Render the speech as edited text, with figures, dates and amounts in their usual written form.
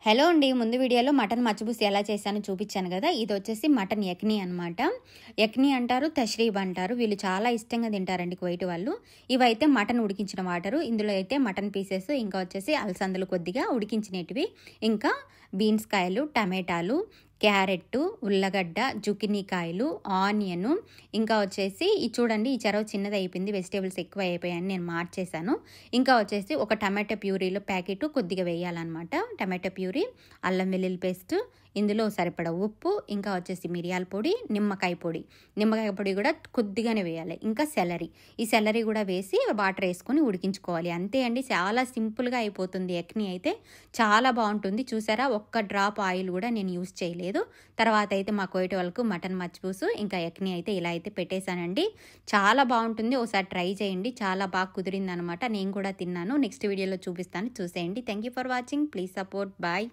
Hello అండి. ముందు వీడియోలో మటన్ మచ్చబూసి ఎలా చేశానో చూపించాను కదా. ఇది వచ్చేసి మటన్ యక్ని అనమాట. యక్ని అంటారు, తష్రీబ్ అంటారు. వీళ్ళు చాలా ఇష్టంగా తింటారండి కువైట్ వాళ్ళు. ఇవైతే మటన్ ఉడికించిన వాటరు. ఇందులో అయితే మటన్ పీసెస్, ఇంకా వచ్చేసి అలసందలు కొద్దిగా ఉడికించినవి, ఇంకా బీన్స్ కాయలు, టమాటాలు, క్యారెట్, ఉల్లగడ్డ, జుకినీ కాయలు, ఆనియన్, ఇంకా వచ్చేసి ఇది చూడండి, ఈ చెరవ చిన్నది అయిపోయింది, వెజిటేబుల్స్ ఎక్కువ అయిపోయాయని నేను మార్చేసాను. ఇంకా వచ్చేసి ఒక టమాటో ప్యూరీలో ప్యాకెట్ కొద్దిగా వేయాలన్నమాట. టమాటో ప్యూరీ, అల్లం వెల్లుల్లి పేస్ట్, ఇందులో సరిపడా ఉప్పు, ఇంకా వచ్చేసి మిరియాల పొడి, నిమ్మకాయ పొడి కూడా కొద్దిగానే వేయాలి. ఇంకా సెలరీ, ఈ సెలరీ కూడా వేసి వాటర్ వేసుకొని ఉడికించుకోవాలి. అంతే అండి, చాలా సింపుల్గా అయిపోతుంది. యక్ని అయితే చాలా బాగుంటుంది. చూసారా, ఒక్క డ్రాప్ ఆయిల్ కూడా నేను యూస్ చేయలేదు. తర్వాత అయితే మా కోయట వాళ్ళకు మటన్ మచ్చబూసు ఇంకా యక్ని అయితే ఇలా అయితే పెట్టేశానండి. చాలా బాగుంటుంది, ఒకసారి ట్రై చేయండి. చాలా బాగా కుదిరింది అనమాట. నేను కూడా తిన్నాను. నెక్స్ట్ వీడియోలో చూపిస్తాను, చూసేయండి. Thank you for watching. Please support. Bye.